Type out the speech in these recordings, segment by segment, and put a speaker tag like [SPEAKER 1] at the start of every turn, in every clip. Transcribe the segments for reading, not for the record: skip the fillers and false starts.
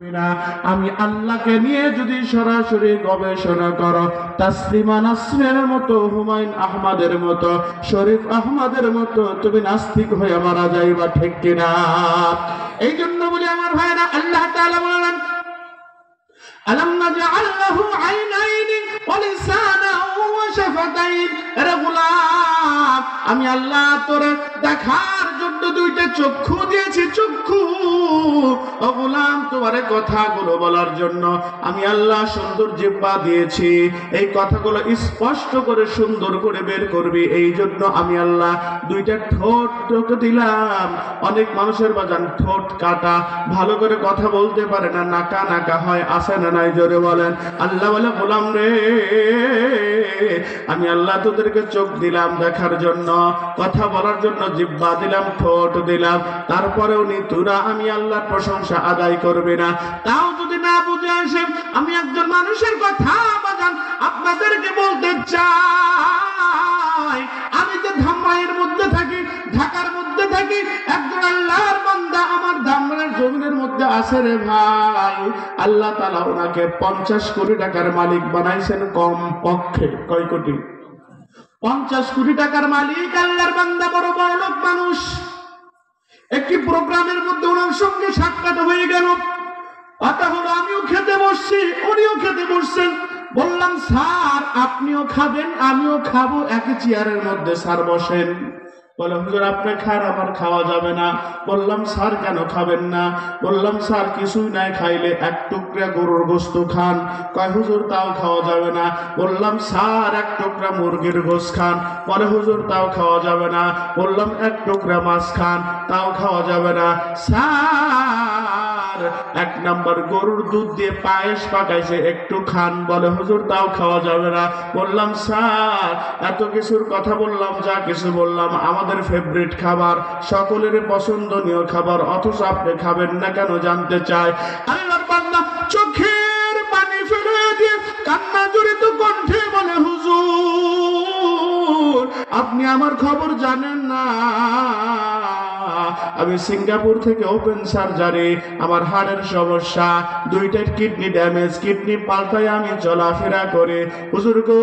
[SPEAKER 1] আমি আল্লাহকে নিয়ে যদি সরাসরি গবেষণা করো, তাসলিমা নাসরিনের মতো, হুমায়ুন আহমদের মতো, শরীফ আহমদের মতো তুমি নাস্তিক হয়ে মারা যাইবা, ঠিক কিনা? এই জন্য বলি আমার ভাইরা, আল্লাহ তাআলা বলেন আলাম নাজআল লাহু আইনাইনি ওয়া লিসানান ওয়া শাফাতাইন। আরে গোলাম, আমি আল্লাহ তোরে দেখার জন্য দুইটা চক্ষু দিয়েছি, চক্ষু। ও গোলাম, তোমারে কথাগুলো বলার জন্য আমি আল্লাহ সুন্দর জিহ্বা দিয়েছি, এই কথাগুলো স্পষ্ট করে সুন্দর করে বের করবি, এই জন্য আমি আল্লাহ দুইটা ঠোঁট তোকে দিলাম। অনেক মানুষের বাজান ঠোঁট কাটা, ভালো করে কথা বলতে পারে না, নাকা নাকা হয়, আসে না নাই? জোরে বলেন। আল্লাহ বলে গোলাম রে, আমি আল্লাহ তোদেরকে চোখ দিলাম দেখার জন্য, কথা বলার জন্য জিহ্বা দিলাম, ঠোঁট দিলাম, তারপরেও তোরা আমি আল্লাহর প্রশংসা আদায় করবে না। তাও যদি না বুঝে আসে, আমি একজন মানুষের কথা বাজান আপনাদেরকে বলতে চাই। আমি যে ধামরাইয়ের মধ্যে থাকি, ঢাকার মধ্যে থাকি, একজন আল্লাহর বান্দা আমার ধামরাইয়ের জমিনের মধ্যে আছে রে ভাই। আল্লাহ তাআলা ওনাকে 50 কোটি টাকার মালিক বানাইছেন, কম পক্ষে। কয় কোটি? 50 কোটি টাকার মালিক আল্লাহর বান্দা, বড় বড় লোক মানুষ। একটি প্রোগ্রামের মধ্যে ওনার সঙ্গে সাক্ষাৎ হয়ে গেল। কথা হলো আমিও খেতে বসছি, উনিও খেতে বসছেন। বললাম স্যার আপনিও খাবেন আমিও খাবো, একই চেয়ারের মধ্যে স্যার বসেন। বলে হুজুর আপনি খান, আমার খাওয়া যাবে না। বললাম স্যার কেন খাবেন না? বললাম স্যার কিছুই নাই, খাইলে এক টুকরা গরুর গোশত খান। কয় হুজুর তাও খাওয়া যাবে না। বললাম স্যার এক টুকরা মুরগির গোশত খান। বলে হুজুর তাও খাওয়া যাবে না। বললাম এক টুকরা মাছ খান, তাও খাওয়া যাবে না। স্যার এক নাম্বার গরুর দুধ দিয়ে পায়েস পাকাইছে, একটু খান। বলে হুজুর তাও খাওয়া যাবে না। বললাম স্যার এত কিছুর কথা বললাম, যা কিছু বললাম আমাদের ফেভারিট খাবার, সকলের পছন্দনীয় খাবার, অথচ আপনি খাবেন না কেন জানতে চাই। আল্লাহর বান্দা চোখের পানি ফেলে দিয়ে কান্না জড়িত কণ্ঠে বলে হুজুর আপনি আমার খবর জানেন না, আমি সিঙ্গাপুর থেকে ওপেন সার্জারি, আমার হাড়ের সমস্যা, দুইটার কিডনি ড্যামেজ, কিডনি পাল্টায় আমি চলাফেরা করে। হুজুর গো,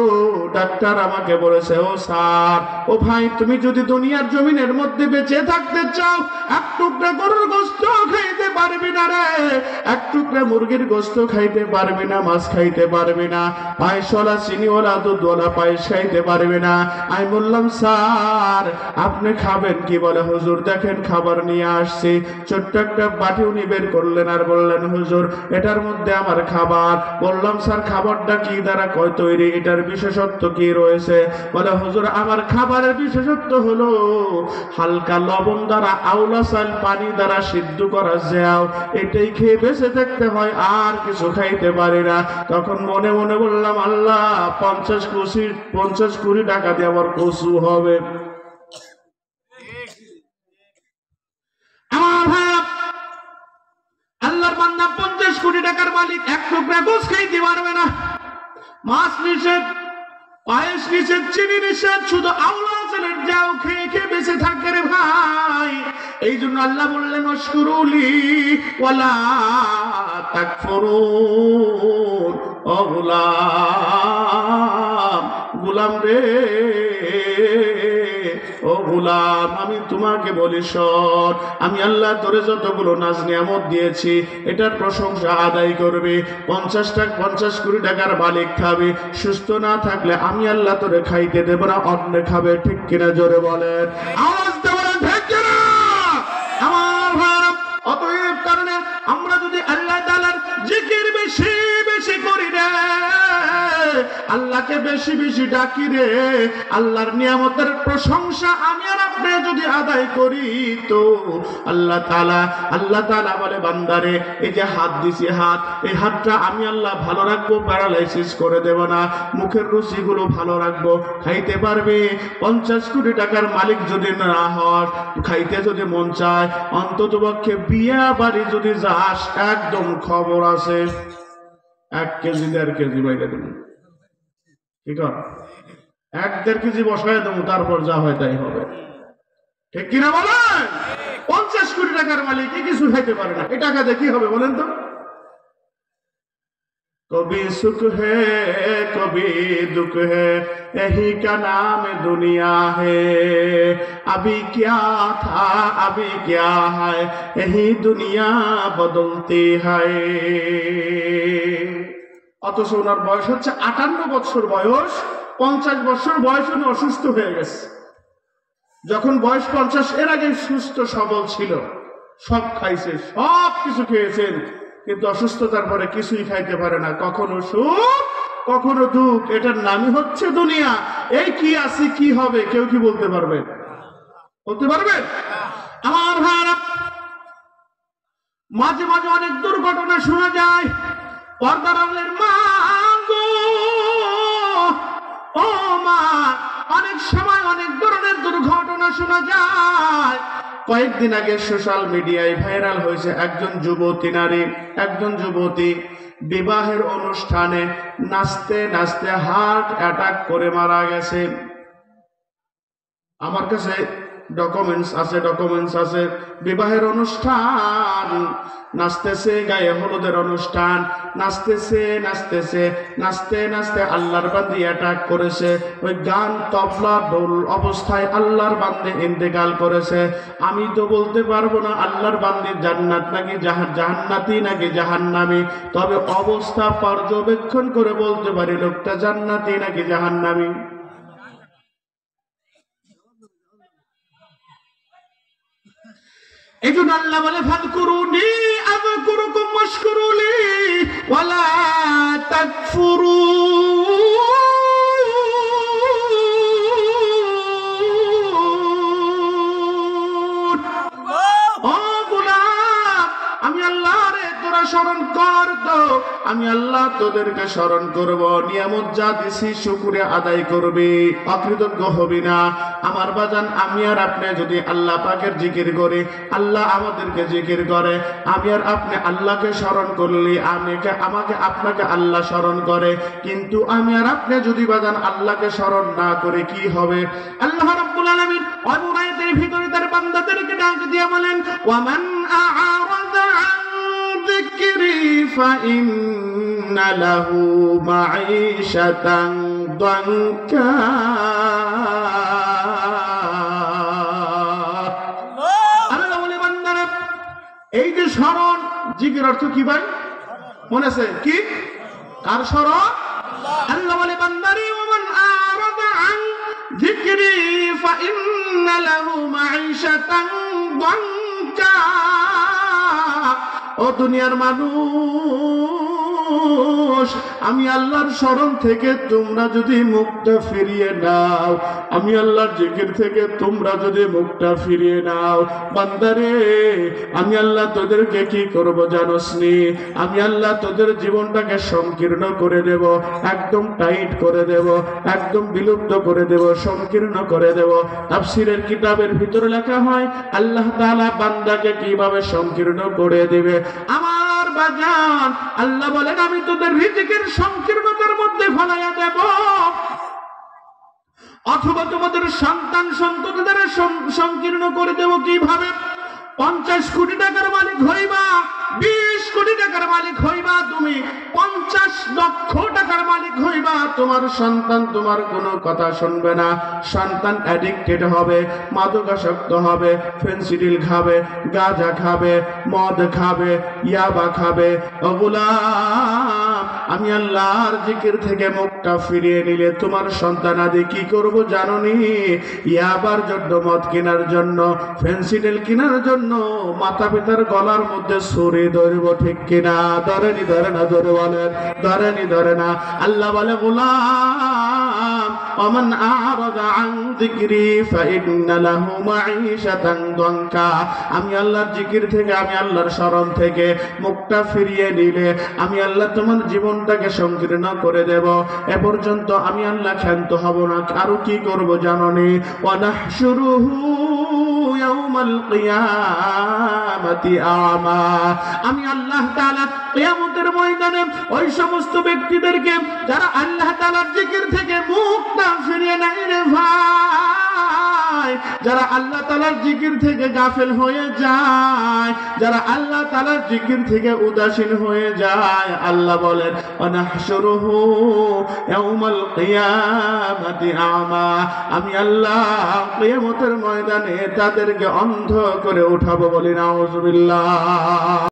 [SPEAKER 1] ডাক্তার আমাকে বলেছে ও স্যার, ও ভাই তুমি যদি দুনিয়ার জমিনের মধ্যে বেঁচে থাকতে চাও, এক টুকরা গরুর গোশত খাইতে পারবি না রে, এক টুকরা মুরগির গোশত খাইতে পারবি না, মাছ খাইতে পারবি না, পায়েসওয়ালা চিনিওয়ালা দুধওয়ালা পায়েস খাইতে পারবি না। আমি বললাম স্যার আপনি খাবেন কি? বলে হুজুর দেখেন খাবার নিয়ে আসছি। ছোট্ট একটা বাটি উনি বের করলেন আর বললেন হুজুর এটার মধ্যে আমার খাবার। বললাম স্যার খাবারটা কি দ্বারা কয় তৈরি, এটার বিশেষত্ব কি রয়েছে? বলে হুজুর আমার খাবারের বিশেষত্ব হলো হালকা লবণ দ্বারা আউলা চাল পানি দ্বারা সিদ্ধ করা জ্যাও, এটাই খেয়ে বেঁচে থাকতে হয়, আর কিছু খাইতে পারি না। তখন মনে মনে বললাম আল্লাহ 50 কোটি টাকা দিয়ে আমার কচু হবে। আমার ভাই আল্লাহর বান্দা 50 কোটি টাকার মালিক, এক টুকরা গোশত খাইতে পারবে না, মাছ নিষেধ, পায়েস নিষেধ, চিনি নিষেধ, শুধু আউলা চালের যাও খেয়ে খেয়ে বেঁচে থাকে রে ভাই। এই জন্য আল্লাহ বললেন ওয়াশকুরুলি ওয়ালা তাকফুরুন। ও গোলাম, গোলাম রে, ও গোলাম আমি তোমাকে বলি শোন, আমি আল্লাহ তোরে যতগুলো নাজ নিয়ামত দিয়েছি এটার প্রশংসা আদায় করবে। 50 কোটি টাকার মালিক খাবে, সুস্থ না থাকলে আমি আল্লাহ তোরে খাইতে দেব না, অন্য খাবে, ঠিক কিনা? জোরে বলেন, আওয়াজ দেবেন ঠিক কিনা? আমার ভাই অতএব কারণে আমরা যদি আল্লাহ তাআলার জিকির বেশি বেশি করি রে, আল্লাহকে বেশি বেশি ডাকি রে, আল্লাহর নিয়ামতের প্রশংসা আমি আর আপনি যদি আদায় করি, তো আল্লাহ তাআলা বলে বান্দারে এই যে হাত দিছি, হাত, এই হাতটা আমি আল্লাহ ভালো রাখবো, প্যারালাইসিস করে দেব না, মুখের রুচিগুলো ভালো রাখবো, খাইতে পারবে। 50 কোটি টাকার মালিক যদি না হস, খাইতে যদি মন চায়, অন্তত পক্ষে বিয়া বাড়ি যদি যাস, একদম খবর আছে 1 কেজি 1.5 কেজি বাইরে দেব, ঠিক আছে? 1-1.5 কেজি বসায় দেবো, তারপর যা হয় তাই হবে, ঠিক কিনা বলেন? 50 কোটি টাকার মালিক কিছু খাইতে পারে না, এই টাকা দিয়ে কি হবে বলেন তো? कभी सुख है कभी दुख है, यही का नाम दुनिया है। अभी क्या था अभी क्या है, यही दुनिया बदलती है। অথচ ওনার বয়স হচ্ছে 58 বছর বয়স, 50 বছর বয়স উনি অসুস্থ হয়ে গেছে। যখন বয়স 50 এর আগে সুস্থ সবল ছিল, সব খাইছে, সব কিছু খেয়েছেন, কিন্তু অসুস্থতার পরে কিছুই খাইতে পারে না, কখনো সুখ কখনো দুঃখ। এটার নামই হচ্ছে দুনিয়া। এই কি আছে কি হবে কেউ কি বলতে পারবে? বলতে পারবে? আমার ভাইরা, মাঝে মাঝে অনেক দুর্ঘটনা শোনা যায়। পর্দার আড়ালের মা গো, ও মা, অনেক সময় অনেক ধরনের দুর্ঘটনা শোনা যায়। কয়েকদিন আগে সোশ্যাল মিডিয়ায় ভাইরাল হয়েছে একজন যুবতী নারী, একজন যুবতী বিবাহের অনুষ্ঠানে নাচতে নাচতে হার্ট অ্যাটাক করে মারা গেছে। আমার কাছে ডকুমেন্টস আছে। বিবাহের অনুষ্ঠান, নাচতেছে, গায়ে হলুদের অনুষ্ঠান, নাচতেছে নাচতে নাচতে আল্লাহর বান্দি অ্যাটাক করেছে। ওই গান তবলা ঢোল অবস্থায় আল্লাহর বান্দি ইন্তেকাল করেছে। আমি তো বলতে পারবো না আল্লাহর বান্দি জান্নাত নাকি জাহান্নাতি নাকি জাহান্নামী, তবে অবস্থা পর্যবেক্ষণ করে বলতে পারি লোকটা জান্নাতি নাকি জাহান্নামী। এই জন্য আল্লাহ বলে ফাযকুরুনি আযকুরুকুম ওয়াশকুরুলি ওয়ালা তাকফুরুন। ও গোলাম, আমি আল্লাহ রে তোরা স্মরণ কর, তো আমি আল্লাহ তোদেরকে স্মরণ করব। নিয়ামত যা দিছি শুকরিয়া আদায় করবি, অকৃতজ্ঞ হবি না। আমার বাজান, আমি আর আপনি যদি আল্লাহ পাকের জিকির করি, আল্লাহ আমাদেরকে জিকির করে, আমি আর আপনি আল্লাহকে স্মরণ করলি, আমাকে আপনাকে আল্লাহ স্মরণ করে। কিন্তু আমি আর আপনি যদি বাজান আল্লাহকে স্মরণ না করে কি হবে? আল্লাহ রাব্বুল আলামিন আয়াতের ভিতরে তার বান্দাদেরকে ডাক দিয়ে বলেন, ওয়ামান আ'রাদা আন যিকরি ফাইন্না লাহু মাঈশাতান দানকা। এই যে স্মরণ, জিকির অর্থ কি ভাই মনে আছে কি? কার স্মরণ? আল্লাহ বলে বান্দারে, ওমান আরাদা আন যিকরি ফাইন্না লাহু মাঈশাতান দানকা। ও দুনিয়ার মানুষ, আমি আল্লাহর স্মরণ থেকে তোমরা যদি মুখটা ফিরিয়ে নাও, আমি আল্লাহর জিকির থেকে তোমরা যদি মুখটা ফিরিয়ে নাও, বান্দারে আমি আল্লাহ তোদেরকে কি করব জানোস নি? আমি আল্লাহ তোদের জীবনটাকে সংকীর্ণ করে দেব, একদম টাইট করে দেব, একদম বিলুপ্ত করে দেব, সংকীর্ণ করে দেব। তাফসীরের কিতাবের ভিতরে লেখা হয় আল্লাহ তাআলা বান্দাকে কিভাবে সংকীর্ণ করে দেবে। আমার বাজান, আল্লাহ বলেন আমি তোদের রিজিকের সংকীর্ণতার মধ্যে ফেলাইয়া দেব, অথবা তোমাদের সন্তান সন্ততি দ্বারা সংকীর্ণ করে দেব। কিভাবে? 50 কোটি টাকার মালিক হইবা, 20 কোটি টাকার মালিক হইবা, তুমি 50 লক্ষ টাকার মালিক হইবা, তোমার সন্তান তোমার কোনো কথা শুনবে না। সন্তান অ্যাডিক্টেড হবে, মাদকাসক্ত হবে, ফেনসিডিল খাবে, গাঁজা খাবে, মদ খাবে, ইয়াবা খাবে। ও গোলাম, আমি আল্লাহর জিকির থেকে মুখটা ফিরিয়ে নিলে তোমার সন্তান আদি কি করব জানো নি? ইয়াবার জন্য, মদ কেনার জন্য, ফেনসিডিল কেনার জন্য মাতা পিতার গলার মধ্যে ছুরি ধরব, ঠিক কিনা? ধরেনি? ধরে না? ধরে বলেন, ধরেনি? ধরে না? আল্লাহ বলে গোলাম, ওমান আ'রাদা আন যিকরি ফাইন্না লাহু মাঈশাতান দানকা। আমি আল্লাহর জিকির থেকে, আমি আল্লাহর স্মরণ থেকে মুখটা ফিরিয়ে নিলে আমি আল্লাহ তোমার জীবনটাকে সংকীর্ণ করে দেব। এ পর্যন্ত আমি আল্লাহ ক্ষান্ত হব না। আরো কি করব জানো নি? ওয়া নাহশুরুহু ইয়াউমাল কিয়ামাতি আমা। আমি আল্লাহ তাআলা কিয়ামতের ময়দানে ওই সমস্ত ব্যক্তিদেরকে থেকে, যারা আল্লাহ তাআলার জিকির থেকে মুখটা ফিরিয়ে নেয় রে ভাই, যারা আল্লাহ তাআলার জিকির থেকে গাফেল হয়ে যায়, যারা আল্লাহ তাআলার জিকির থেকে উদাসীন হয়ে যায়, আল্লাহ বলেন ওয়ানাহশুরুহু ইয়াউমাল কিয়ামাতি আমা, আমি আল্লাহ কিয়ামতের ময়দানে তাদেরকে অন্ধ করে উঠাবো। বলি নাউজুবিল্লাহ।